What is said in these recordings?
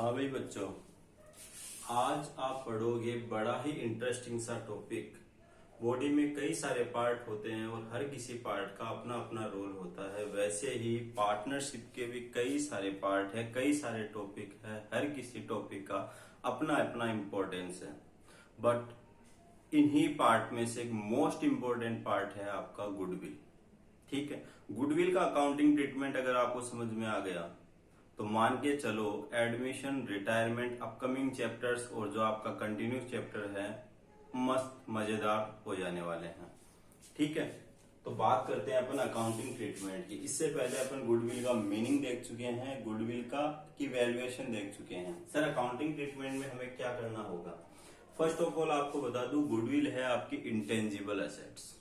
हाँ भाई बच्चों, आज आप पढ़ोगे बड़ा ही इंटरेस्टिंग सा टॉपिक। बॉडी में कई सारे पार्ट होते हैं और हर किसी पार्ट का अपना अपना रोल होता है। वैसे ही पार्टनरशिप के भी कई सारे पार्ट है, कई सारे टॉपिक है। हर किसी टॉपिक का अपना अपना इम्पोर्टेंस है। बट इन्हीं पार्ट में से एक मोस्ट इम्पोर्टेंट पार्ट है आपका गुडविल। ठीक है, गुडविल का अकाउंटिंग ट्रीटमेंट अगर आपको समझ में आ गया तो मान के चलो एडमिशन, रिटायरमेंट, अपकमिंग चैप्टर्स और जो आपका कंटिन्यूस चैप्टर है मस्त मजेदार हो जाने वाले हैं। ठीक है, तो बात करते हैं अपन अकाउंटिंग ट्रीटमेंट की। इससे पहले अपन गुडविल का मीनिंग देख चुके हैं, गुडविल का की वैल्यूएशन देख चुके हैं। सर अकाउंटिंग ट्रीटमेंट में हमें क्या करना होगा? फर्स्ट ऑफ ऑल आपको बता दूं, गुडविल है आपकी इंटेंजिबल एसेट्स।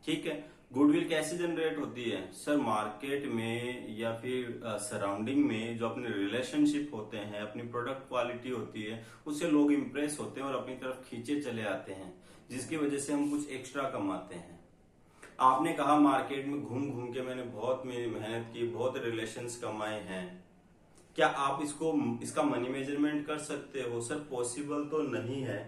ठीक है, गुडविल कैसे जनरेट होती है? सर मार्केट में या फिर सराउंडिंग में जो अपने रिलेशनशिप होते हैं, अपनी प्रोडक्ट क्वालिटी होती है, उससे लोग इंप्रेस होते हैं और अपनी तरफ खींचे चले आते हैं, जिसकी वजह से हम कुछ एक्स्ट्रा कमाते हैं। आपने कहा मार्केट में घूम घूम के मैंने बहुत मेहनत की, बहुत रिलेशंस कमाए हैं। क्या आप इसका मनी मेजरमेंट कर सकते हो? सर पॉसिबल तो नहीं है।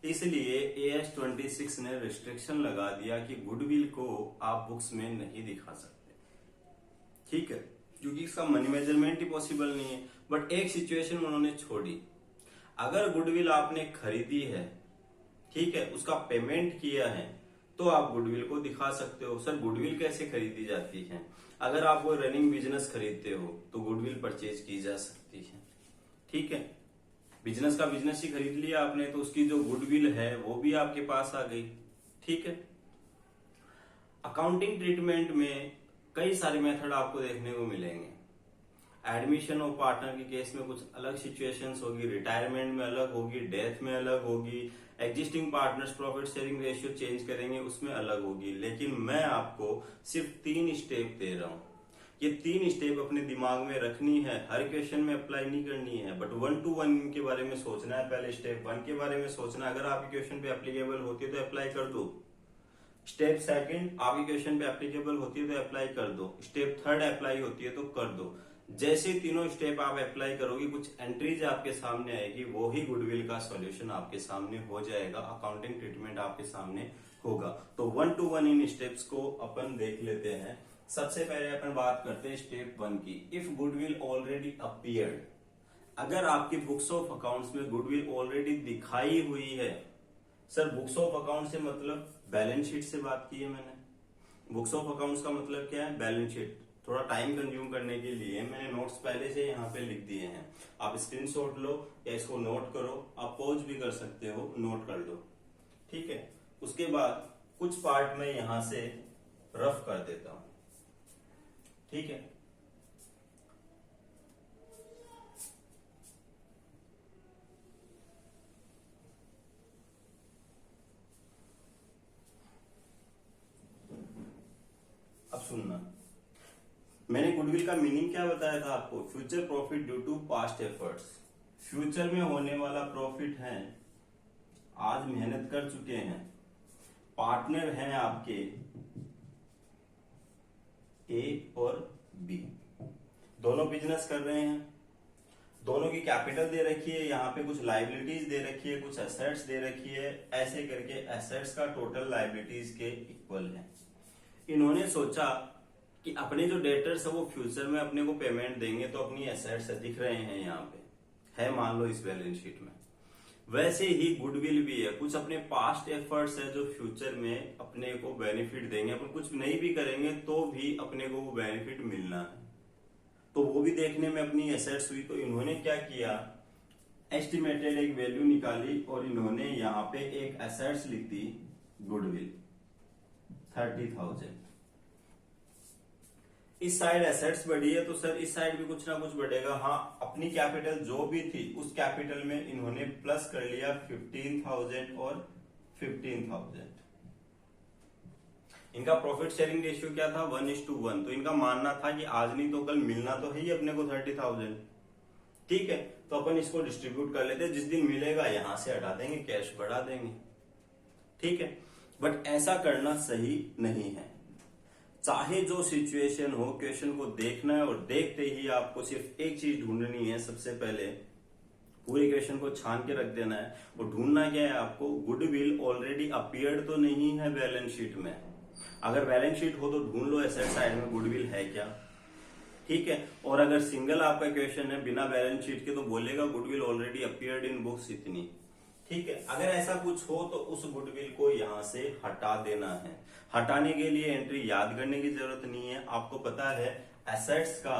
इसलिए AS26 ने रिस्ट्रिक्शन लगा दिया कि गुडविल को आप बुक्स में नहीं दिखा सकते। ठीक है, क्योंकि इसका मनी मेजरमेंट ही पॉसिबल नहीं है। बट एक सिचुएशन उन्होंने छोड़ी, अगर गुडविल आपने खरीदी है, ठीक है, उसका पेमेंट किया है, तो आप गुडविल को दिखा सकते हो। सर गुडविल कैसे खरीदी जाती है? अगर आप कोई रनिंग बिजनेस खरीदते हो तो गुडविल परचेज की जा सकती है। ठीक है, बिजनेस का बिजनेस ही खरीद लिया आपने तो उसकी जो गुडविल है वो भी आपके पास आ गई। ठीक है, अकाउंटिंग ट्रीटमेंट में कई सारे मेथड आपको देखने को मिलेंगे। एडमिशन ऑफ पार्टनर के केस में कुछ अलग सिचुएशंस होगी, रिटायरमेंट में अलग होगी, डेथ में अलग होगी, existing partners profit sharing ratio change करेंगे उसमें अलग होगी। लेकिन मैं आपको सिर्फ 3 स्टेप दे रहा हूं। ये 3 स्टेप अपने दिमाग में रखनी है, हर क्वेश्चन में अप्लाई नहीं करनी है, बट 1 to 1 के बारे में सोचना है। पहले स्टेप 1 के बारे में सोचना है, अगर आपके क्वेश्चन पे एप्लीकेबल होती है तो अप्लाई कर दो। स्टेप 2 आपके क्वेश्चन पे एप्लीकेबल होती है तो अप्लाई कर दो। स्टेप 3 अप्लाई होती है तो कर दो। जैसे तीनों स्टेप आप अप्लाई करोगे, कुछ एंट्रीज आपके सामने आएगी, वो ही गुडविल का सॉल्यूशन आपके सामने हो जाएगा, अकाउंटिंग ट्रीटमेंट आपके सामने होगा। तो 1 to 1 इन स्टेप्स को अपन देख लेते हैं। सबसे पहले अपन बात करते हैं स्टेप 1 की। इफ गुडविल ऑलरेडी अपीयर्ड, अगर आपकी बुक्स ऑफ अकाउंट्स में गुडविल ऑलरेडी दिखाई हुई है। सर बुक्स ऑफ अकाउंट से मतलब बैलेंस शीट से बात की है मैंने। बुक्स ऑफ अकाउंट्स का मतलब क्या है? Balance sheet. थोड़ा टाइम कंज्यूम करने के लिए मैंने नोट्स पहले से यहाँ पे लिख दिए हैं, आप स्क्रीनशॉट लो या इसको नोट करो, आप पॉज भी कर सकते हो, नोट कर लो। ठीक है, उसके बाद कुछ पार्ट में यहां से रफ कर देता हूं। ठीक है, अब सुनना, मैंने गुडविल का मीनिंग क्या बताया था आपको? Future profit due to past efforts. Future में होने वाला प्रॉफिट है, आज मेहनत कर चुके हैं, पार्टनर हैं आपके ए और बी, दोनों बिजनेस कर रहे हैं, दोनों की कैपिटल दे रखी है, यहाँ पे कुछ लाइबिलिटीज दे रखी है, कुछ एसेट्स दे रखी है, ऐसे करके एसेट्स का टोटल लाइबिलिटीज के इक्वल है। इन्होंने सोचा कि अपने जो डेटर्स है वो फ्यूचर में अपने को पेमेंट देंगे, तो अपनी एसेट्स दिख रहे हैं यहाँ पे है, मान लो इस बैलेंस शीट में। वैसे ही गुडविल भी है, कुछ अपने पास्ट एफर्ट्स है जो फ्यूचर में अपने को बेनिफिट देंगे। अपन कुछ नहीं भी करेंगे तो भी अपने को वो बेनिफिट मिलना है, तो वो भी देखने में अपनी एसेट्स हुई। तो इन्होंने क्या किया, एस्टिमेटेड एक वैल्यू निकाली और इन्होंने यहाँ पे एक एसेट्स लिख दी, गुडविल 30,000। इस साइड एसेट्स बढ़ी है तो सर इस साइड भी कुछ ना कुछ बढ़ेगा। हाँ, अपनी कैपिटल जो भी थी उस कैपिटल में इन्होंने प्लस कर लिया 15,000 और 15,000। इनका प्रॉफिट शेयरिंग रेशियो क्या था? 1:1। तो इनका मानना था कि आज नहीं तो कल मिलना तो है ही अपने को 30,000। ठीक है, तो अपन इसको डिस्ट्रीब्यूट कर लेते हैं, जिस दिन मिलेगा यहां से हटा देंगे, कैश बढ़ा देंगे। ठीक है, बट ऐसा करना सही नहीं है। चाहे जो सिचुएशन हो, क्वेश्चन को देखना है और देखते ही आपको सिर्फ एक चीज ढूंढनी है। सबसे पहले पूरे इक्वेशन को छान के रख देना है। और ढूंढना क्या है आपको, गुडविल ऑलरेडी अपीयर्ड तो नहीं है बैलेंस शीट में। अगर बैलेंस शीट हो तो ढूंढ लो एसेट साइड में गुडविल है क्या, ठीक है। और अगर सिंगल आपका इक्वेशन है बिना बैलेंस शीट के तो बोलेगा goodwill already appeared in books इतनी, ठीक है। अगर ऐसा कुछ हो तो उस गुडविल को यहां से हटा देना है। हटाने के लिए एंट्री याद करने की जरूरत नहीं है, आपको पता है एसेट्स का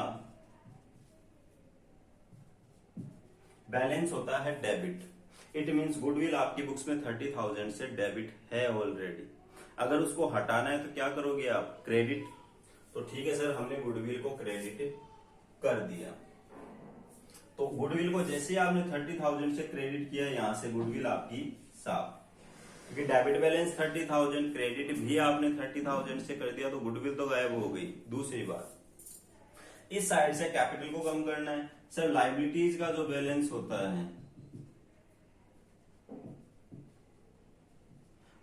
बैलेंस होता है डेबिट। इट मींस गुडविल आपकी बुक्स में 30,000 से डेबिट है ऑलरेडी। अगर उसको हटाना है तो क्या करोगे आप, क्रेडिट। तो ठीक है सर, हमने गुडविल को क्रेडिट कर दिया। तो गुडविल को जैसे ही आपने 30,000 से क्रेडिट किया, यहां से गुडविल आपकी साफ, क्योंकि डेबिट बैलेंस 30,000, क्रेडिट भी आपने 30,000 से कर दिया तो गुडविल तो गायब हो गई। दूसरी बात, इस साइड से कैपिटल को कम करना है। सर लाइबिलिटीज का जो बैलेंस होता है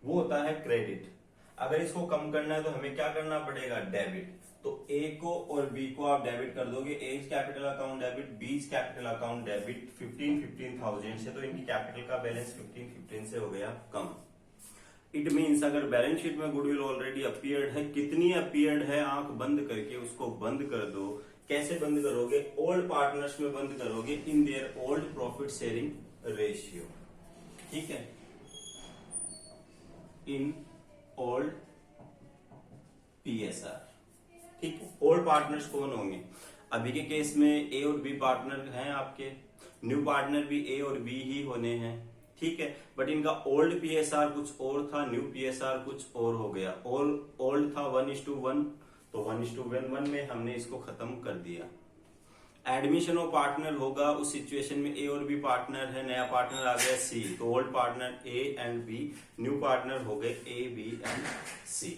वो होता है क्रेडिट। अगर इसको कम करना है तो हमें क्या करना पड़ेगा, डेबिट। तो ए को और बी को आप डेबिट कर दोगे, A capital account debit, B capital account debit 15,000 से, तो इनकी कैपिटल का बैलेंस 15,000 से हो गया कम। इट मीन्स अगर बैलेंस शीट में गुडविल ऑलरेडी अपीयर्ड है, कितनी अपीयर्ड है, आंख बंद करके उसको बंद कर दो। कैसे बंद करोगे, ओल्ड पार्टनर्स में बंद करोगे, इन their old profit sharing ratio, ठीक है, इन ओल्ड पीएसआर, ठीक है। ओल्ड पार्टनर्स कौन होंगे, अभी के केस में ए और बी पार्टनर हैं आपके, न्यू पार्टनर भी ए और बी ही होने हैं, ठीक है। बट इनका ओल्ड पीएसआर कुछ और था, न्यू पीएसआर कुछ और हो गया। ओल्ड था 1:1, तो 1:1 में हमने इसको खत्म कर दिया। एडमिशन ऑफ पार्टनर होगा, उस सिचुएशन में ए और बी पार्टनर है, नया पार्टनर आ गया सी, तो old partner A and B, new partner हो गए ए बी एंड सी,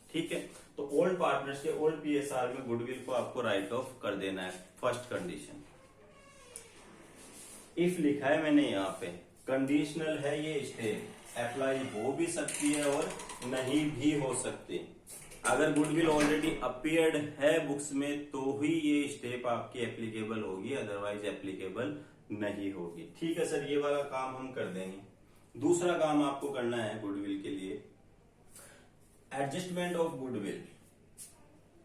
ठीक है। तो ओल्ड पार्टनर्स के ओल्ड पीएसआर में गुडविल को आपको राइट ऑफ कर देना है। फर्स्ट कंडीशन, इफ लिखा है मैंने यहाँ पे, कंडीशनल है ये स्टेप, अप्लाई हो भी सकती है और नहीं भी हो सकती। अगर गुडविल ऑलरेडी अपीयर्ड है बुक्स में तो ही ये स्टेप आपकी एप्लीकेबल होगी, अदरवाइज एप्लीकेबल नहीं होगी, ठीक है सर। ये वाला काम हम कर देंगे। दूसरा काम आपको करना है गुडविल के लिए, एडजस्टमेंट ऑफ गुडविल।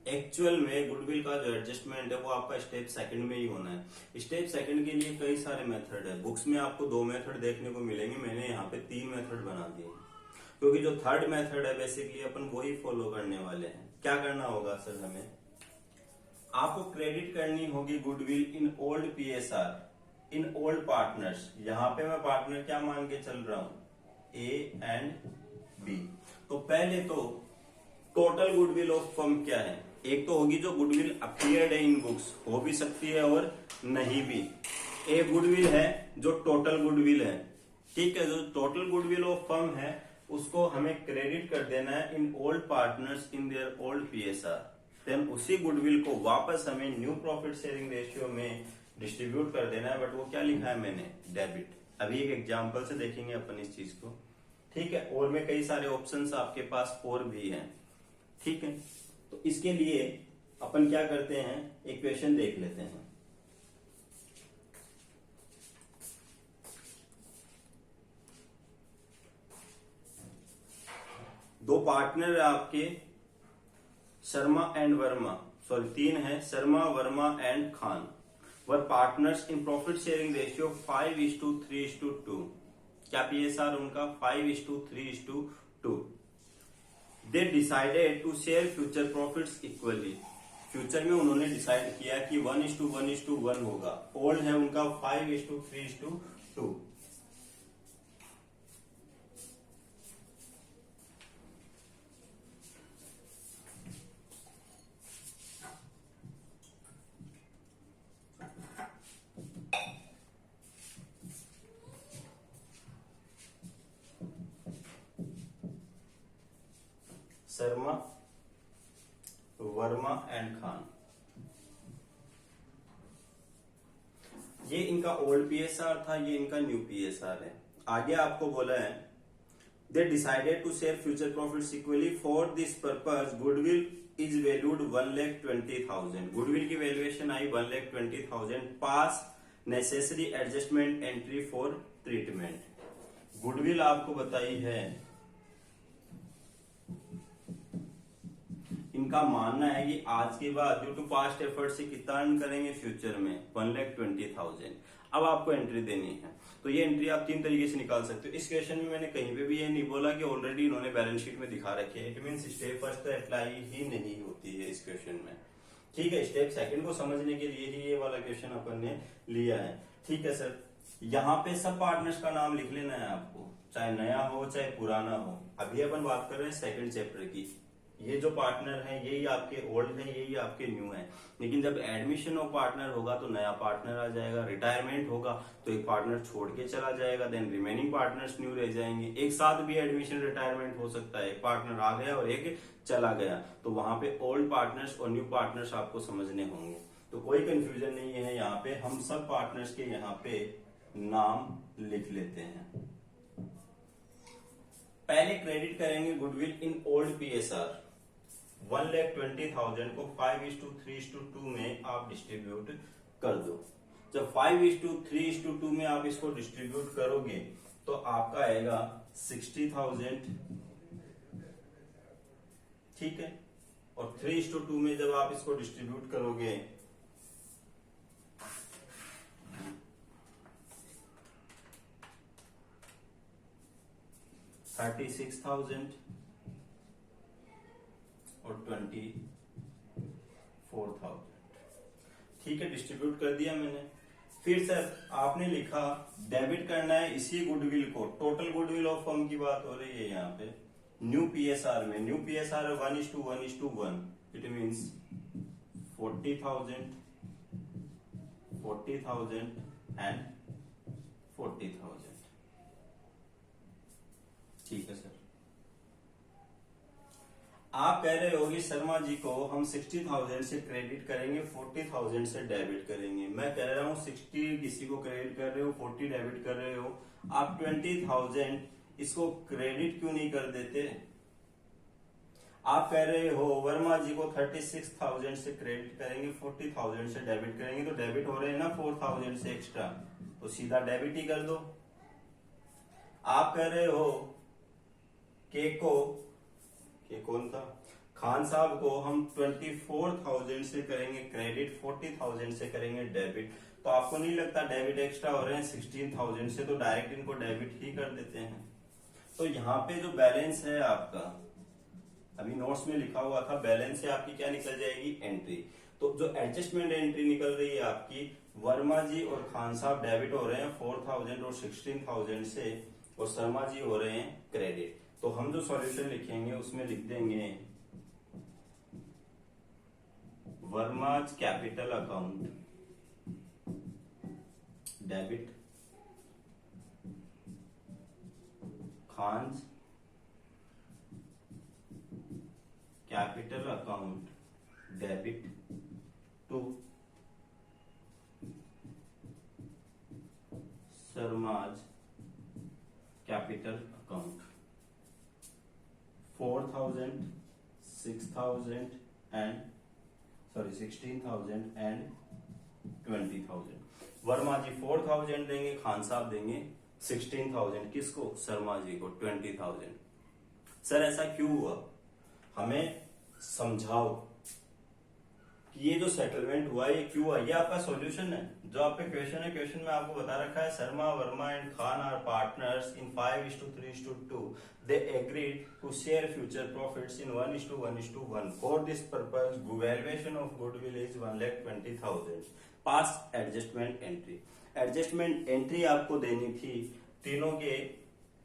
एक्चुअल में गुडविल का जो एडजस्टमेंट है वो आपका स्टेप सेकंड में ही होना है। स्टेप सेकंड के लिए कई सारे मेथड है, बुक्स में आपको 2 मेथड देखने को मिलेंगे, मैंने यहाँ पे 3 मेथड बना दिए, क्योंकि जो थर्ड मेथड है बेसिकली अपन वही फॉलो करने वाले हैं। क्या करना होगा सर, हमें आपको क्रेडिट करनी होगी goodwill in old PSR, in old partners. यहां पे मैं पार्टनर क्या मान के चल रहा हूं, ए एंड बी। तो पहले तो टोटल गुडविल ऑफ फर्म क्या है, एक तो होगी जो गुडविल अपीयर्ड है इन बुक्स, हो भी सकती है और नहीं भी। एक गुडविल है जो टोटल गुडविल है, ठीक है। जो टोटल गुडविल ऑफ फर्म है उसको हमें क्रेडिट कर देना है in old partners in their old PSR. Then उसी गुडविल को वापस हमें न्यू प्रॉफिट शेयरिंग रेशियो में डिस्ट्रीब्यूट कर देना है। बट वो क्या लिखा है मैंने, डेबिट। अभी एक एग्जांपल से देखेंगे अपन इस चीज को, ठीक है। और में कई सारे ऑप्शंस आपके पास और भी हैं, ठीक है। तो इसके लिए अपन क्या करते हैं, इक्वेशन देख लेते हैं। दो पार्टनर आपके शर्मा एंड वर्मा, सॉरी 3 है, Sharma Verma and Khan were partners in profit sharing ratio 5:3:2। क्या पीएसआर उनका 5:3:2। They decided to share future profits equally. Future में उन्होंने डिसाइड किया कि 1:1:1 होगा। ओल्ड है उनका 5:3:2। शर्मा वर्मा एंड खान, ये इनका ओल्ड पीएसआर था, ये इनका न्यू पीएसआर है। आगे आपको बोला है they decided to share future profits equally, for this purpose goodwill is valued 1,20,000। Goodwill की वैल्यूएशन आई 1,20,000 pass necessary adjustment entry for treatment. Goodwill आपको बताई है, इनका मानना है कि आज के बाद ड्यू टू पास्ट एफर्ट से कितना अर्न करेंगे फ्यूचर में 1,20,000। अब आपको एंट्री देनी है, तो ये एंट्री आप 3 तरीके से निकाल सकते हो। इस क्वेश्चन में मैंने कहीं पे भी ये नहीं बोला कि ऑलरेडी इन्होंने बैलेंस शीट में दिखा रखे है, इट मीन स्टेप फर्स्ट तो अप्लाई ही नहीं होती है इस क्वेश्चन में। ठीक है, स्टेप सेकंड को समझने के लिए ही ये वाला क्वेश्चन अपन ने लिया है। ठीक है सर, यहाँ पे सब पार्टनर्स का नाम लिख लेना है आपको, चाहे नया हो चाहे पुराना हो। अभी अपन बात कर रहे हैं सेकंड चैप्टर की। ये जो पार्टनर है यही आपके ओल्ड है, यही आपके न्यू है। लेकिन जब एडमिशन ऑफ पार्टनर होगा तो नया पार्टनर आ जाएगा, रिटायरमेंट होगा तो एक पार्टनर छोड़ के चला जाएगा, देन रिमेनिंग पार्टनर्स न्यू रह जाएंगे। एक साथ भी एडमिशन रिटायरमेंट हो सकता है, एक पार्टनर आ गया और एक चला गया, तो वहां पे ओल्ड पार्टनर्स और न्यू पार्टनर्स आपको समझने होंगे। तो कोई कंफ्यूजन नहीं है, यहाँ पे हम सब पार्टनर्स के यहाँ पे नाम लिख लेते हैं। पहले क्रेडिट करेंगे गुडविल इन ओल्ड पीएसआर। 1,20,000 को 5:3:2 में आप डिस्ट्रीब्यूट कर दो। जब 5:3:2 में आप इसको डिस्ट्रीब्यूट करोगे तो आपका आएगा 60,000। ठीक है, और 3:2 में जब आप इसको डिस्ट्रीब्यूट करोगे 36,000 और 24,000। ठीक है, डिस्ट्रीब्यूट कर दिया मैंने। फिर सर आपने लिखा डेबिट करना है इसी गुडविल को, टोटल गुडविल ऑफ फर्म की बात हो रही है यहाँ पे, न्यू पीएसआर में। New PSR 1:1:1, it means 40,000 and 40,000। ठीक है सर, आप कह रहे हो कि शर्मा जी को हम 60,000 से क्रेडिट करेंगे, 40,000 से डेबिट करेंगे। मैं कह रहा हूं 60 किसी को क्रेडिट कर रहे हो, 40 डेबिट कर रहे हो, आप 20,000 इसको क्रेडिट क्यों नहीं कर देते? आप कह रहे हो वर्मा जी को 36,000 से क्रेडिट करेंगे, 40,000 से डेबिट करेंगे, तो डेबिट हो रहे हैं ना 4,000 से एक्स्ट्रा, तो सीधा डेबिट ही कर दो। आप कह रहे हो के कौन था, खान साहब को हम 24,000 से करेंगे क्रेडिट, 40,000 से करेंगे डेबिट, तो आपको नहीं लगता डेबिट एक्स्ट्रा हो रहे हैं 16,000 से, तो डायरेक्ट इनको डेबिट ही कर देते हैं। तो यहाँ पे जो बैलेंस है आपका, अभी नोट्स में लिखा हुआ था, बैलेंस से आपकी क्या निकल जाएगी, एंट्री। तो जो एडजस्टमेंट एंट्री निकल रही है आपकी, वर्मा जी और खान साहब डेबिट हो रहे हैं 4,000 और 16,000 से, और शर्मा जी हो रहे हैं क्रेडिट। तो हम जो सॉल्यूशन लिखेंगे उसमें लिख देंगे Verma's capital account debit, Khan's capital account debit to Sharma's capital account 4,000, 6,000 and 16,000 and 20,000। Verma ji 4,000 देंगे, खान साहब देंगे 16,000, किसको, शर्मा जी को 20,000। सर ऐसा क्यों हुआ, हमें समझाओ कि ये जो सेटलमेंट हुआ ये क्यों हुआ। ये आपका सॉल्यूशन है, जो आपका क्वेश्चन है, क्वेश्चन में आपको बता रखा है Sharma, Verma and Khan are partners in 5:3:2। They agreed to share future profits in 1:1:1. For this purpose, valuation of goodwill is 1,20,000. Pass adjustment entry. Adjustment entry आपको देनी थी, तीनों के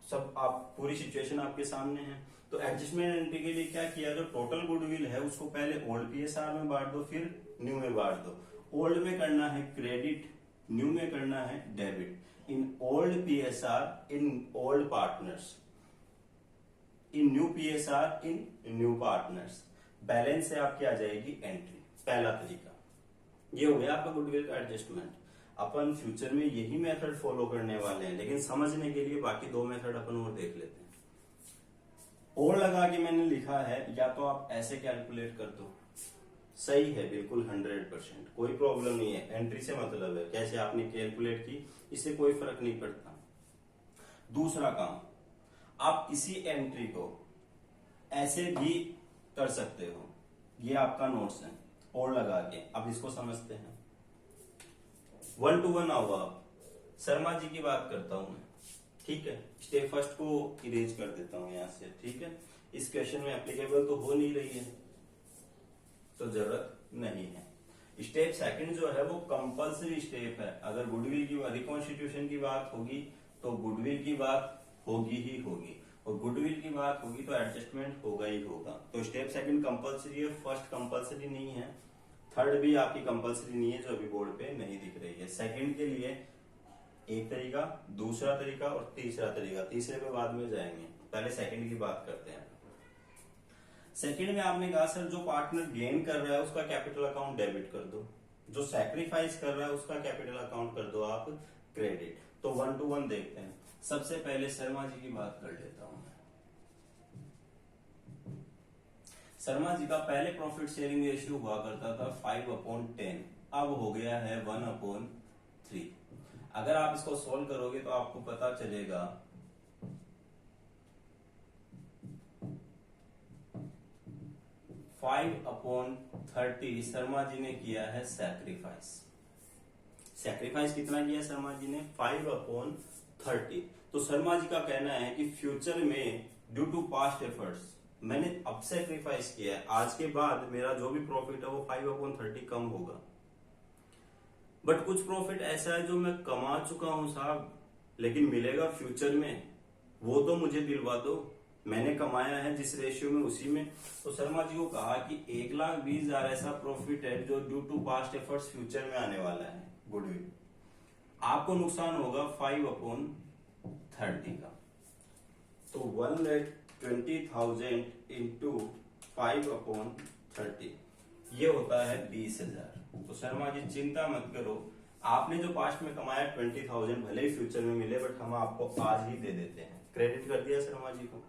सब आप पूरी सिचुएशन आपके सामने है। तो एडजस्टमेंट एंट्री के लिए क्या किया, जो टोटल गुडविल है उसको पहले ओल्ड पीएसआर में बांट दो, फिर न्यू में बांट दो। ओल्ड में करना है क्रेडिट, न्यू में करना है debit. In old PSR in old partners, in new PSR in new partners. Balance से आपकी आ जाएगी एंट्री। पहला तरीका ये हो गया आपका गुडविल का एडजस्टमेंट। अपन फ्यूचर में यही मेथड फॉलो करने वाले हैं, लेकिन समझने के लिए बाकी दो मेथड अपन और देख लेते हैं। और लगा के मैंने लिखा है, या तो आप ऐसे कैलकुलेट कर दो सही है बिल्कुल 100%, कोई प्रॉब्लम नहीं है। एंट्री से मतलब है कैसे आपने कैलकुलेट की, इससे कोई फर्क नहीं पड़ता। दूसरा काम, आप किसी एंट्री को ऐसे भी कर सकते हो, ये आपका नोट्स है और लगा के, अब इसको समझते हैं। 1 to 1 आओ आप, शर्मा जी की बात करता हूं मैं, ठीक है। स्टेप फर्स्ट को इरेज कर देता हूं यहां से, ठीक है। इस क्वेश्चन में एप्लीकेबल तो हो नहीं रही है, तो जरूरत नहीं है। स्टेप सेकंड जो है वो कंपलसरी स्टेप है। अगर गुडविल की रिकॉन्स्टिट्यूशन की बात होगी तो गुडविल की बात होगी ही होगी, और गुडविल की बात होगी तो एडजस्टमेंट होगा ही होगा। तो स्टेप सेकंड कंपलसरी है, फर्स्ट कंपलसरी नहीं है, थर्ड भी आपकी कंपलसरी नहीं है जो अभी बोर्ड पे नहीं दिख रही है। सेकंड के लिए एक तरीका, दूसरा तरीका और तीसरा तरीका, तीसरे पे बाद में जाएंगे, पहले सेकंड की बात करते हैं। सेकंड में आपने कहा सर जो पार्टनर गेन कर रहा है उसका कैपिटल अकाउंट डेबिट कर दो, जो सैक्रिफाइस कर रहा है उसका कैपिटल अकाउंट कर दो आप क्रेडिट। तो 1 to 1 देखते हैं। सबसे पहले शर्मा जी की बात कर लेता हूं मैं। शर्मा जी का पहले प्रॉफिट शेयरिंग रेशियो हुआ करता था 5/10, अब हो गया है 1/3। अगर आप इसको सॉल्व करोगे तो आपको पता चलेगा 5/30 शर्मा जी ने किया है सैक्रिफाइस। सैक्रिफाइस कितना किया शर्मा जी ने? 5/30। तो शर्मा जी का कहना है कि फ्यूचर में ड्यू टू पास्ट एफर्ट्स मैंने अब सैक्रिफाइस किया है, आज के बाद मेरा जो भी प्रॉफिट है वो 5/30 कम होगा। बट कुछ प्रॉफिट ऐसा है जो मैं कमा चुका हूं साहब, लेकिन मिलेगा फ्यूचर में, वो तो मुझे दिलवा दो। मैंने कमाया है जिस रेशियो में उसी में। तो शर्मा जी को कहा कि 1,20,000 ऐसा प्रॉफिट है जो due to past efforts future में आने वाला है गुडविल, आपको नुकसान होगा 5/30 का। तो 1,20,000 इंटू 5/30 ये होता है 20,000। तो शर्मा जी चिंता मत करो, आपने जो पास्ट में कमाया 20,000 भले ही फ्यूचर में मिले, बट हम आपको आज ही दे देते हैं। क्रेडिट कर दिया शर्मा जी को,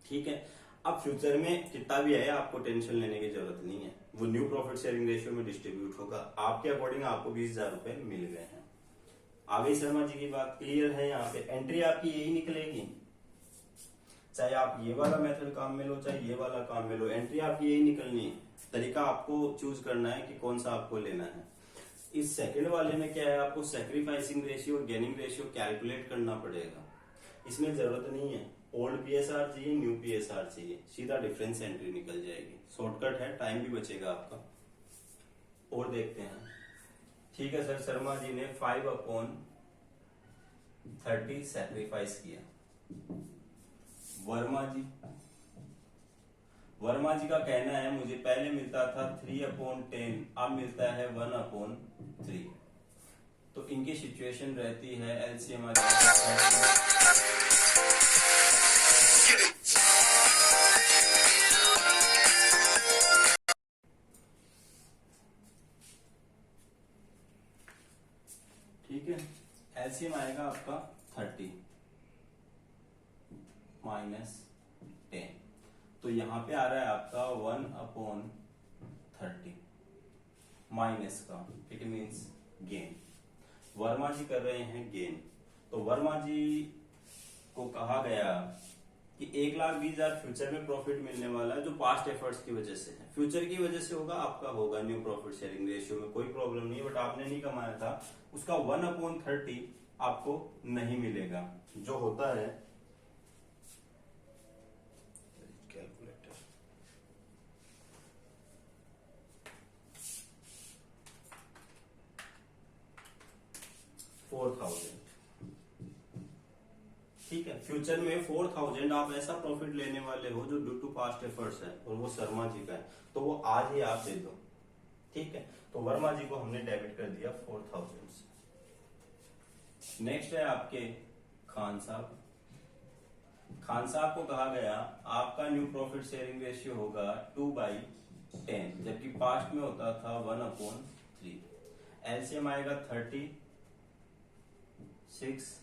ठीक है। अब फ्यूचर में कितना भी है आपको टेंशन लेने की जरूरत नहीं है, वो न्यू प्रॉफिट शेयरिंग रेशियो में डिस्ट्रीब्यूट होगा, आपके अकॉर्डिंग आपको 20,000 रुपए मिल गए हैं। आगे शर्मा जी की बात क्लियर है। यहाँ पे एंट्री आपकी यही निकलेगी, चाहे आप ये वाला मेथड काम में लो चाहे ये वाला काम में लो, एंट्री आपकी यही निकलनी है। तरीका आपको चूज करना है कि कौन सा आपको लेना है। इस सेकंड वाले में क्या है, आपको सैक्रिफाइसिंग रेशियो और गेनिंग रेशियो कैलकुलेट करना पड़ेगा। इसमें जरूरत नहीं है ओल्ड पीएसआर चाहिए न्यू पीएसआर चाहिए, सीधा डिफरेंस एंट्री निकल जाएगी। शॉर्टकट है, टाइम भी बचेगा आपका। और देखते हैं, ठीक है सर। शर्मा जी ने 5/30 सैक्रिफाइस किया। वर्मा जी का कहना है मुझे पहले मिलता था 3/10, अब मिलता है 1/3। तो इनकी सिचुएशन रहती है एलसीएम आ ठीक है। एलसीएम आएगा आपका 30 -10, तो यहां पे आ रहा है आपका 1/30 माइनस का, इट मीन्स गेन। वर्मा जी कर रहे हैं गेन। तो वर्मा जी को कहा गया कि 1,20,000 फ्यूचर में प्रॉफिट मिलने वाला है जो पास्ट एफर्ट्स की वजह से है। फ्यूचर की वजह से होगा, आपका होगा न्यू प्रॉफिट शेयरिंग रेशियो में, कोई प्रॉब्लम नहीं है। बट आपने नहीं कमाया था, उसका 1/30 आपको नहीं मिलेगा, जो होता है कैलकुलेटर 4,000। ठीक है, फ्यूचर में 4,000 आप ऐसा प्रॉफिट लेने वाले हो जो ड्यू टू पास्ट एफर्ट्स है, और वो शर्मा जी का है, तो वो आज ही आप दे दो। ठीक है, तो वर्मा जी को हमने डेबिट कर दिया 4,000 से। नेक्स्ट है आपके खान साहब। खान साहब को कहा गया आपका न्यू प्रॉफिट शेयरिंग रेशियो होगा 2/10, जबकि पास्ट में होता था 1/3। एलसीएम आएगा 36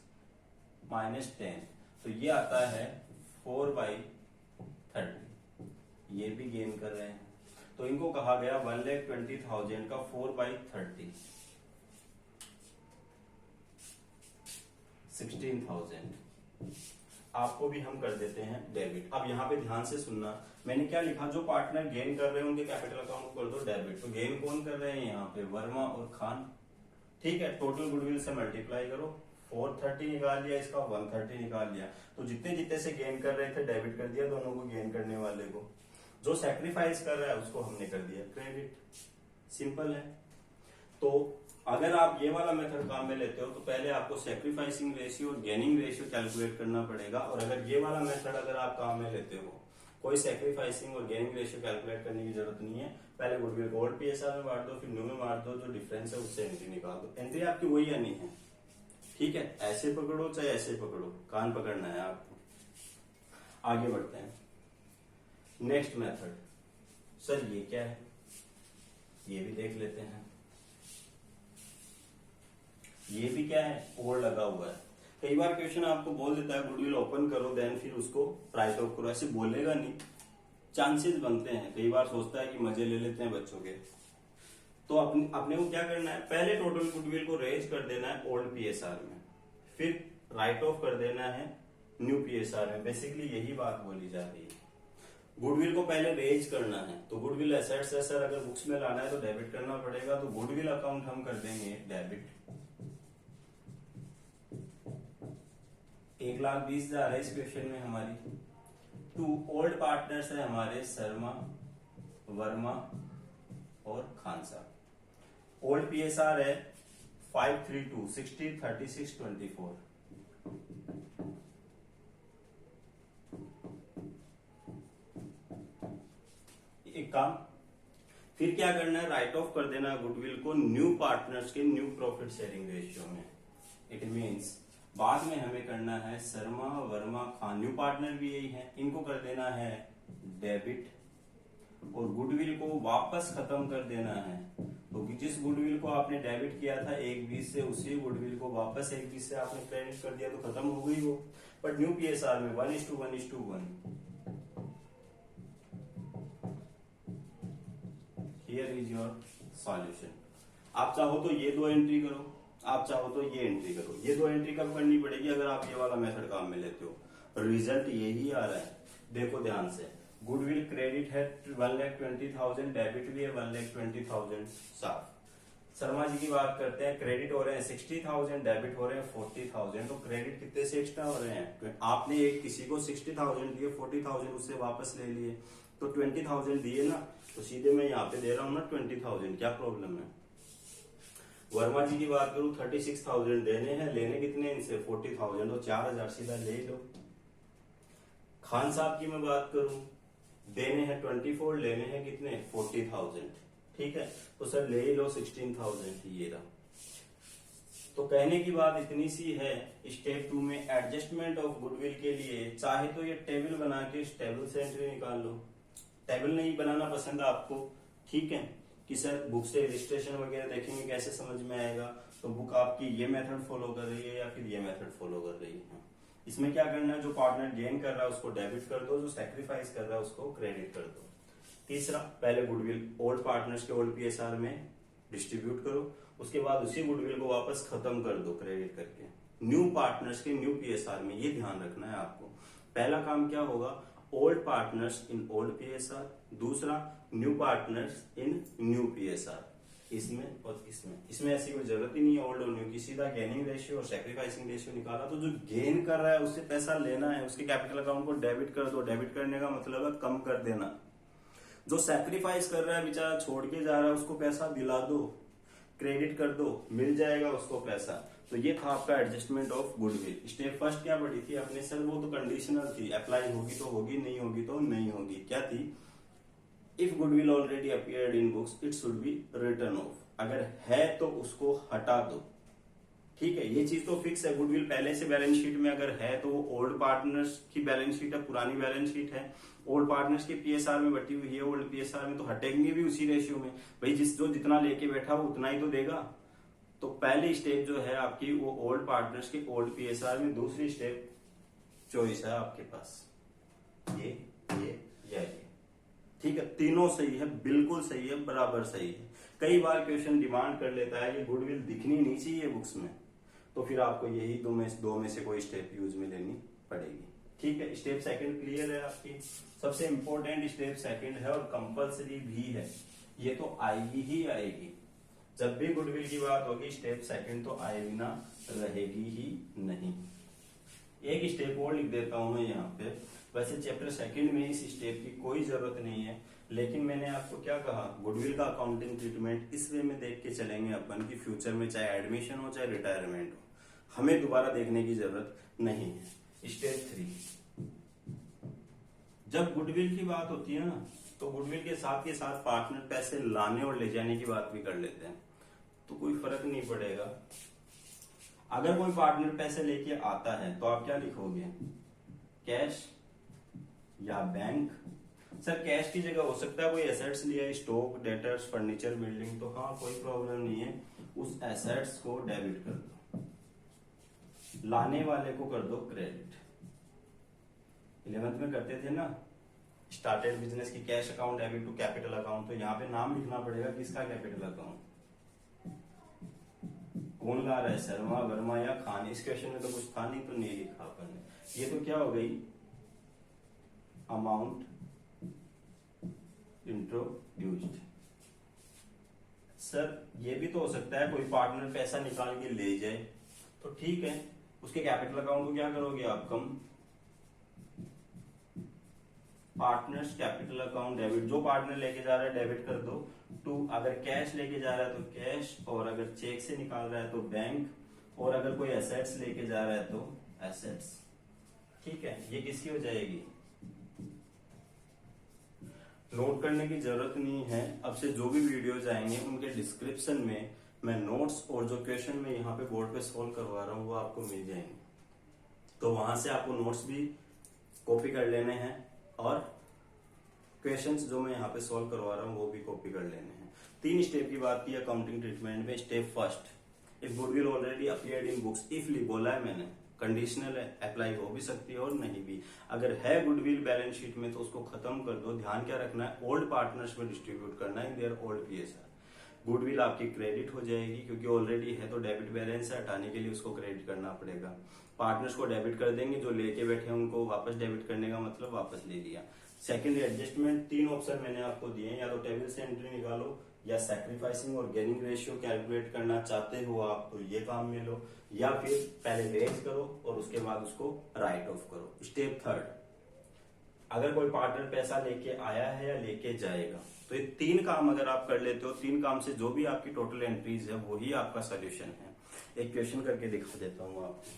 -10, तो ये आता है 4/30। ये भी गेन कर रहे हैं। तो इनको कहा गया 1,20,000 का 4/30 16,000। आपको भी हम कर देते हैं डेबिट। अब यहाँ पे ध्यान से सुनना, मैंने क्या लिखा, जो पार्टनर गेन कर रहे हैं उनके कैपिटल अकाउंट को कर दो डेबिट। तो गेन कौन कर रहे हैं यहाँ पे, वर्मा और खान। ठीक है, टोटल गुडविल से मल्टीप्लाई करो, 430 निकाल लिया, इसका 130 निकाल लिया। तो जितने जितने से गेन कर रहे थे डेबिट कर दिया दोनों को, गेन करने वाले को। जो सैक्रिफाइस कर रहा है उसको हमने कर दिया क्रेडिट। सिंपल है। तो अगर आप ये वाला मेथड काम में लेते हो तो पहले आपको सैक्रिफाइसिंग रेशियो और गेनिंग रेशियो कैलकुलेट करना पड़ेगा। और अगर ये वाला मेथड अगर आप काम में लेते हो, कोई सैक्रिफाइसिंग और गेनिंग रेशियो कैलकुलेट करने की जरूरत नहीं है। पहले गुडविल को ओल्ड पीएसआर में बांट दो, फिर न्यू में बांट दो, जो डिफरेंस है उससे एंट्री निकाल दो। एंट्री आपकी वही आनी है। ठीक है, ऐसे पकड़ो चाहे ऐसे पकड़ो, कान पकड़ना है आपको। आगे बढ़ते हैं। नेक्स्ट मेथड, सर ये क्या है, ये भी देख लेते हैं। ये भी क्या है, ओल्ड लगा हुआ है। कई बार क्वेश्चन आपको बोल देता है गुडविल ओपन करो, देन फिर उसको राइट ऑफ करो। ऐसे बोलेगा नहीं, चांसेस बनते हैं। कई बार सोचता है कि मजे ले लेते हैं बच्चों के। तो अपने को क्या करना है, पहले टोटल गुडविल को रेज कर देना है ओल्ड पीएसआर में, फिर राइट ऑफ कर देना है न्यू पीएसआर में। बेसिकली यही बात बोली जा रही है। गुडविल को पहले रेज करना है, तो गुडविल एसेट्स है सर, अगर बुक्स में लाना है तो डेबिट करना पड़ेगा। तो गुडविल अकाउंट हम कर देंगे डेबिट। 1,20,000 है इस क्वेश्चन में हमारी। टू ओल्ड पार्टनर्स है हमारे शर्मा, वर्मा और खान साहब। ओल्ड पीएसआर है 532 60 36 24। एक काम, फिर क्या करना है, राइट ऑफ कर देना गुडविल को न्यू पार्टनर्स के न्यू प्रॉफिट शेयरिंग रेशियो में। इट मींस बाद में हमें करना है शर्मा, वर्मा, खान, न्यू पार्टनर भी यही है, इनको कर देना है डेबिट और गुडविल को वापस खत्म कर देना है। तो जिस गुडविल को आपने डेबिट किया था 1,20 से, उसी गुडविल को वापस 1,20 से आपने क्रेडिट कर दिया, तो खत्म हो गई वो। बट न्यू पीएसआर में 1:1:1। Here is your solution. आप चाहो तो ये दो एंट्री करो, आप चाहो तो ये एंट्री करो। ये दो एंट्री कब करनी पड़ेगी, अगर आप ये वाला मेथड काम में लेते हो। रिजल्ट यही आ रहा है, देखो ध्यान से। गुडविल क्रेडिट है 1,20,000, डेबिट भी है 1,20,000 साफ। शर्मा जी की बात करते हैं, क्रेडिट हो रहे हैं 60,000, डेबिट हो रहे हैं 40,000। तो क्रेडिट कितने से एक्स्ट्रा हो रहे हैं, आपने एक किसी को 60,000 दिए, 40,000 उससे वापस ले लिए, तो 20,000 दिए ना, तो सीधे मैं यहाँ पे दे रहा हूँ ना 20,000, क्या प्रॉब्लम है। वर्मा जी की बात करूं 36,000 देने हैं, लेने कितने इनसे 40,000, तो 4,000 सीधा ले लो। खान साहब की मैं बात करूं, देने हैं 24, लेने हैं कितने 40,000। ठीक है, तो सर ले ही लो 16,000, ये रहा। तो कहने की बात इतनी सी है, स्टेप 2 में एडजस्टमेंट ऑफ गुडविल के लिए चाहे तो ये टेबल बना के इस टेबल से एंट्री निकाल लो। टेबल नहीं बनाना पसंद है आपको, ठीक है, कि सर बुक से रजिस्ट्रेशन वगैरह देखेंगे कैसे समझ में आएगा, तो बुक आपकी ये मेथड फॉलो कर रही है या फिर ये मेथड फॉलो कर रही है। इसमें क्या करना है, जो पार्टनर गेन कर रहा है उसको डेबिट कर दो, जो सैक्रिफाइस कर रहा है उसको क्रेडिट कर दो। तीसरा, पहले गुडविल ओल्ड पार्टनर्स के ओल्ड पीएसआर में डिस्ट्रीब्यूट करो, उसके बाद उसी गुडविल को वापस खत्म कर दो क्रेडिट करके न्यू पार्टनर्स के न्यू पीएसआर में। ये ध्यान रखना है आपको। पहला काम क्या होगा, old partners in old PSR, दूसरा new partners in new PSR, इसमें और इसमें ऐसी कोई जरूरत ही नहीं है ओल्ड और न्यू की, सीधा गेनिंग रेशियो और सैक्रिफाइसिंग रेशियो निकाला। तो जो गेन कर रहा है उससे पैसा लेना है, उसके कैपिटल अकाउंट को डेबिट कर दो। डेबिट करने का मतलब है कम कर देना। जो सैक्रिफाइस कर रहा है बेचारा, छोड़ के जा रहा है, उसको पैसा दिला दो, क्रेडिट कर दो, मिल जाएगा उसको पैसा। तो ये था आपका adjustment of goodwill. Step first क्या पढ़ी थी अपने सर, वो तो कंडीशनल थी, अप्लाई होगी तो होगी, नहीं होगी तो नहीं होगी। क्या थी, if goodwill already appeared in books it should be return of, अगर है तो उसको हटा दो। ठीक है, ये चीज तो फिक्स है। गुडविल पहले से बैलेंस शीट में अगर है तो वो ओल्ड पार्टनर्स की बैलेंस शीट है, पुरानी बैलेंस शीट है, ओल्ड पार्टनर्स के पीएसआर में बटी हुई है, ओल्ड पीएसआर में, तो हटेंगे भी उसी रेशियो में। भाई जो जितना लेके बैठा वो उतना ही तो देगा। तो पहली स्टेप जो है आपकी वो ओल्ड पार्टनर्स के ओल्ड पीएसआर में, दूसरी स्टेप चॉइस है आपके पास ये या ये। ठीक है, तीनों सही है, बिल्कुल सही है, बराबर सही है। कई बार क्वेश्चन डिमांड कर लेता है कि गुडविल दिखनी नहीं चाहिए बुक्स में, तो फिर आपको यही दो में से कोई स्टेप यूज में लेनी पड़ेगी। ठीक है, स्टेप सेकंड क्लियर है आपकी। सबसे इंपॉर्टेंट स्टेप सेकंड है और कंपलसरी भी है, ये तो आएगी ही आएगी। जब भी गुडविल की बात होगी स्टेप सेकंड तो आए बिना रहेगी ही नहीं। एक स्टेप और लिख देता हूं मैं यहाँ पे। वैसे चैप्टर सेकंड में इस स्टेप की कोई जरूरत नहीं है, लेकिन मैंने आपको क्या कहा, गुडविल का अकाउंटिंग ट्रीटमेंट इस वे में देख के चलेंगे अपन की फ्यूचर में चाहे एडमिशन हो चाहे रिटायरमेंट हो, हमें दोबारा देखने की जरूरत नहीं है। स्टेप 3, जब गुडविल की बात होती है ना, तो गुडविल के साथ पार्टनर पैसे लाने और ले जाने की बात भी कर लेते हैं, तो कोई फर्क नहीं पड़ेगा। अगर कोई पार्टनर पैसे लेके आता है तो आप क्या लिखोगे, कैश या बैंक। सर कैश की जगह हो सकता है कोई एसेट्स लिया, स्टॉक, डेटर्स, फर्नीचर, बिल्डिंग, तो हाँ कोई प्रॉब्लम नहीं है, उस एसेट्स को डेबिट कर दो, लाने वाले को कर दो क्रेडिट। 11th में करते थे ना स्टार्टेड बिजनेस की cash account debit to capital account, तो यहाँ पे नाम लिखना पड़ेगा किसका कैपिटल अकाउंट, कौन ला रहा है, शर्मा, वर्मा या खान। इस क्वेश्चन में तो कुछ था नहीं तो नहीं लिखा अपन ने। ये तो क्या हो गई, अमाउंट इंट्रोड्यूस्ड। सर ये भी तो हो सकता है कोई पार्टनर पैसा निकाल के ले जाए, तो ठीक है, उसके कैपिटल अकाउंट को क्या करोगे आप, कम पार्टनर्स कैपिटल अकाउंट डेबिट, जो पार्टनर लेके जा रहा है डेबिट कर दो टू, अगर कैश लेके जा रहा है तो कैश, और अगर चेक से निकाल रहा है तो बैंक, और अगर कोई एसेट्स लेके जा रहा है तो एसेट्स। ठीक है, ये किसकी हो जाएगी, नोट करने की जरूरत नहीं है। अब से जो भी वीडियोज आएंगे उनके डिस्क्रिप्शन में मैं नोट्स और जो क्वेश्चन मैं यहाँ पे बोर्ड पे सोल्व करवा रहा हूँ वो आपको मिल जाएंगे, तो वहां से आपको नोट्स भी कॉपी कर लेने हैं और क्वेश्चंस जो मैं यहाँ पे सोल्व करवा रहा हूँ वो भी कॉपी कर लेने हैं। 3 स्टेप की बात की अकाउंटिंग ट्रीटमेंट में। Step first, if goodwill already appeared in books, इफली बोला है मैंने, कंडीशनल है, अप्लाई हो भी सकती है और नहीं भी। अगर है गुडविल बैलेंस शीट में तो उसको खत्म कर दो। ध्यान क्या रखना है, ओल्ड पार्टनर्स में डिस्ट्रीब्यूट करना है देयर ओल्ड पीएसआर। गुडविल आपकी क्रेडिट हो जाएगी क्योंकि ऑलरेडी है, तो डेबिट बैलेंस है, हटाने के लिए उसको क्रेडिट करना पड़ेगा। पार्टनर्स को डेबिट कर देंगे, जो लेके बैठे हैं उनको वापस डेबिट करने का मतलब वापस ले लिया। सेकेंडरी एडजस्टमेंट, 3 ऑप्शन मैंने आपको दिए हैं, या तो टेबल से एंट्री निकालो, या सैक्रिफाइसिंग और गेनिंग रेशियो कैलकुलेट करना चाहते हो आप तो ये काम में लो, या फिर पहले रेज करो और उसके बाद उसको राइट ऑफ करो। स्टेप थर्ड, अगर कोई पार्टनर पैसा लेके आया है या लेके जाएगा, तो ये 3 काम अगर आप कर लेते हो, 3 काम से जो भी आपकी टोटल एंट्रीज है वही आपका सोल्यूशन है। एक क्वेश्चन करके दिखा देता हूं आपको।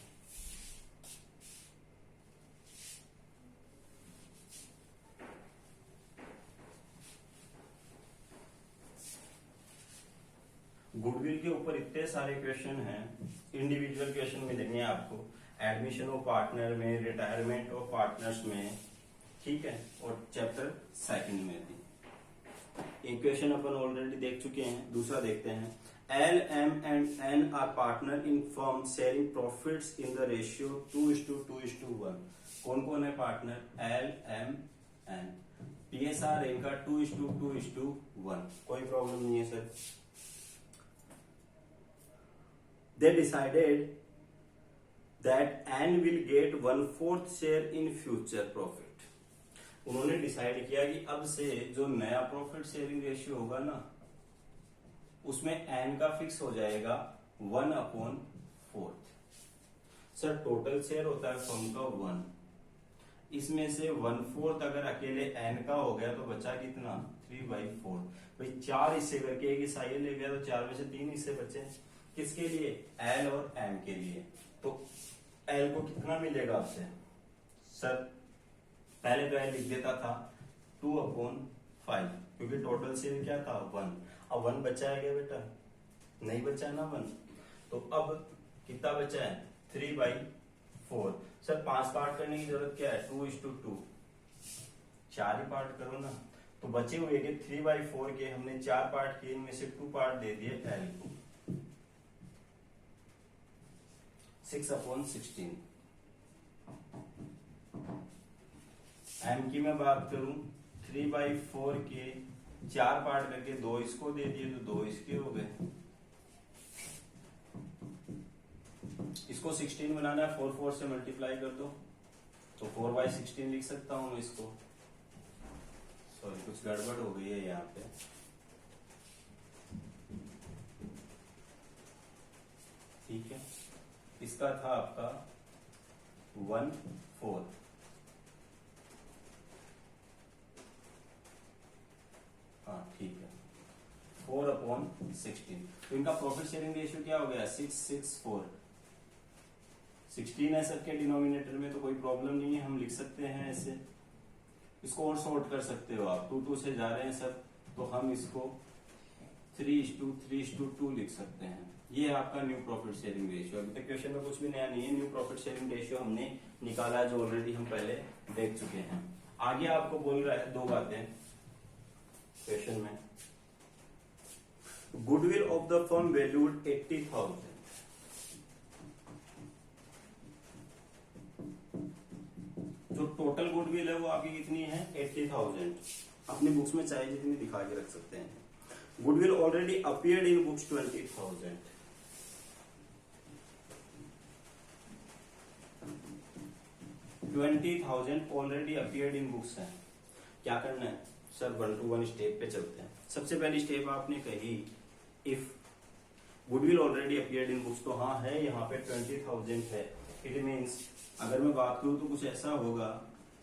गुडविल के ऊपर इतने सारे क्वेश्चन हैं, इंडिविजुअल क्वेश्चन मिलेंगे आपको, एडमिशन ऑफ पार्टनर में, रिटायरमेंट ऑफ पार्टनर्स में, ठीक है, और चैप्टर सेकंड में भी। एक क्वेश्चन अपन ऑलरेडी देख चुके हैं, दूसरा देखते हैं। L, M and N are partner in firm sharing profits in the ratio 2:2:1। कौन कौन है partner, L, M, N। PSR इनका 2:2:1। कोई प्रॉब्लम नहीं है sir. They decided that N will get 1/4 share in future profit। उन्होंने डिसाइड किया कि अब से जो नया प्रॉफिट शेयरिंग रेशियो होगा ना, उसमें N का फिक्स हो जाएगा 1/4। सर टोटल शेयर होता है फर्म का 1, इसमें से 1/4 अगर अकेले N का हो गया तो बचा कितना, 3/4। भाई 4 हिस्से करके एक हिस्सा ये ले गया तो 4 में से 3 हिस्से बचे, किसके लिए, L और M के लिए। तो L को कितना मिलेगा आपसे, सर पहले तो L लिख देता था 2/5, क्योंकि टोटल शेयर क्या था 1। अब 1 बचा है क्या बेटा, नहीं बचा है ना 1, तो अब कितना बचा है 3/4। सर 5 पार्ट करने की जरूरत क्या है, 2:2, 4 ही पार्ट करो ना। तो बचे हुए के 3/4 के हमने 4 पार्ट किए, इनमें से 2 पार्ट दे दिए L को, 6/16। M की मैं बात करूं 3/4 के 4 पार्ट करके 2 इसको दे दिए तो 2 इसके हो गए। इसको 16 बनाना है, 4 से मल्टीप्लाई कर दो तो 4/16 लिख सकता हूं मैं इसको। सॉरी कुछ गड़बड़ हो गई है यहाँ पे। ठीक है, इसका था आपका 1/4। हाँ ठीक है, 4/16। तो इनका प्रॉफिट शेयरिंग रेशियो क्या हो गया? 6/4। 16 है सबके डिनोमिनेटर में तो कोई प्रॉब्लम नहीं है, हम लिख सकते हैं ऐसे। इसको और सॉर्ट कर सकते हो आप, 2 से जा रहे हैं सब तो हम इसको 3:3:2 लिख सकते हैं। ये है आपका न्यू प्रॉफिट शेयरिंग रेशियो। अभी तक क्वेश्चन में कुछ भी नया नहीं है, न्यू प्रॉफिट शेयरिंग रेशियो हमने निकाला जो ऑलरेडी हम पहले देख चुके हैं। आगे आपको बोल रहा है 2 बातें क्वेश्चन में। Goodwill of the firm valued 80,000। जो टोटल गुडविल है वो आपकी कितनी है? 80,000। अपनी बुक्स में चाहे जितनी दिखा के रख सकते हैं। Goodwill already appeared in books 20,000। Already appeared in books है। क्या करना है सर? 1 to 1 स्टेप पे चलते हैं। सबसे पहली स्टेप आपने कही if goodwill already appeared in books, तो हाँ है यहाँ पे 20,000 है। इट मीन्स अगर मैं बात करूं तो कुछ ऐसा होगा,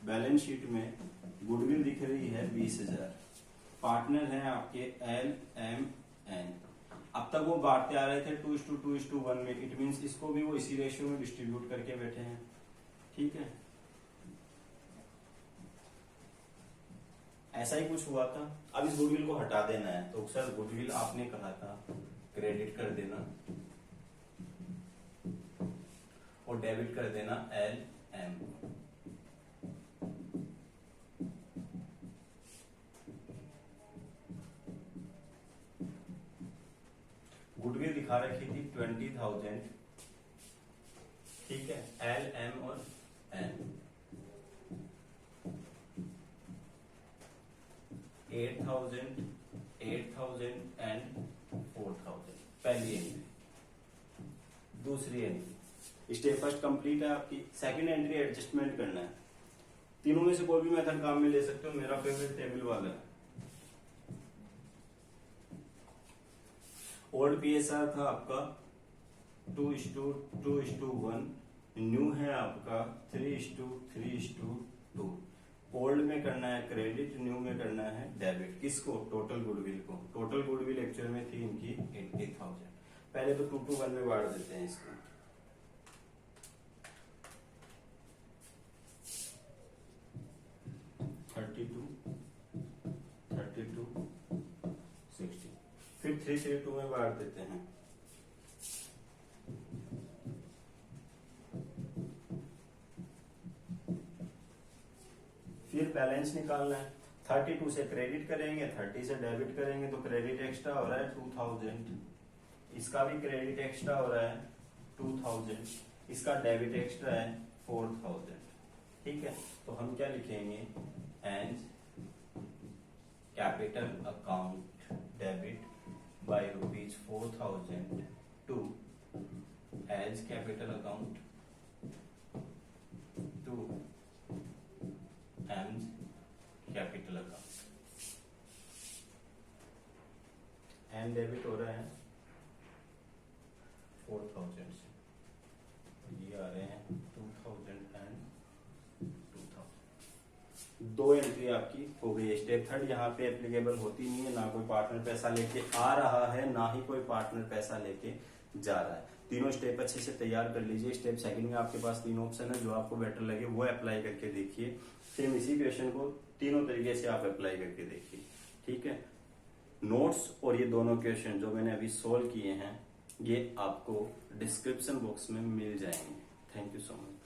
बैलेंस शीट में गुडविल दिख रही है 20,000, पार्टनर है आपके LMN। अब तक वो बांटते आ रहे थे 2:2:1 में। इट मीन्स इसको भी वो इसी रेशियो में डिस्ट्रीब्यूट करके बैठे हैं। ठीक है, ऐसा ही कुछ हुआ था। अब इस गुडविल को हटा देना है तो सर गुडविल आपने कहा था क्रेडिट कर देना और डेबिट कर देना LM। गुडविल दिखा रखी थी 20,000। ठीक है, LM और N 8,000, 8,000 एंड 4,000। पहली एंट्री। दूसरी एंट्री स्टेप फर्स्ट कंप्लीट है आपकी। सेकंड एंट्री एडजस्टमेंट करना है। तीनों में से कोई भी मेथड काम में ले सकते हो, मेरा फेवरेट टेबल वाला है। ओल्ड PSR था आपका 2:2:1, न्यू है आपका 3:3:2। ओल्ड में करना है क्रेडिट, न्यू में करना है डेबिट। किसको? टोटल गुडविल को। टोटल गुडविल एक्चुअल में थी इनकी 80,000। पहले तो 2 to 1 में बांट देते हैं इसको। फिर 3:3:2 में बांट देते हैं। फिर बैलेंस निकालना है। 32 से क्रेडिट करेंगे, 30 से डेबिट करेंगे तो क्रेडिट एक्स्ट्रा हो रहा है 2,000। इसका भी क्रेडिट एक्स्ट्रा हो रहा है 2,000। इसका डेबिट एक्स्ट्रा है 4,000। ठीक है, तो हम क्या लिखेंगे? As capital account debit by ₹4,000 to as capital account to as capital account। And debit हो रहा है 4,000 से, ये आ रहे हैं 2,000 एंड 2,000। 2 एंट्री आपकी हो गई है। स्टेप थर्ड यहाँ पे एप्लीकेबल होती नहीं है, ना कोई पार्टनर पैसा लेके आ रहा है ना ही कोई पार्टनर पैसा लेके जा रहा है। तीनों स्टेप अच्छे से तैयार कर लीजिए। स्टेप सेकंड में आपके पास 3 ऑप्शन है, जो आपको बेटर लगे वो अप्लाई करके देखिए। फिर इसी क्वेश्चन को तीनों तरीके से आप अप्लाई करके देखिए। ठीक है, नोट्स और ये दोनों क्वेश्चन जो मैंने अभी सोल्व किए हैं ये आपको डिस्क्रिप्शन बॉक्स में मिल जाएंगे। Thank you so much.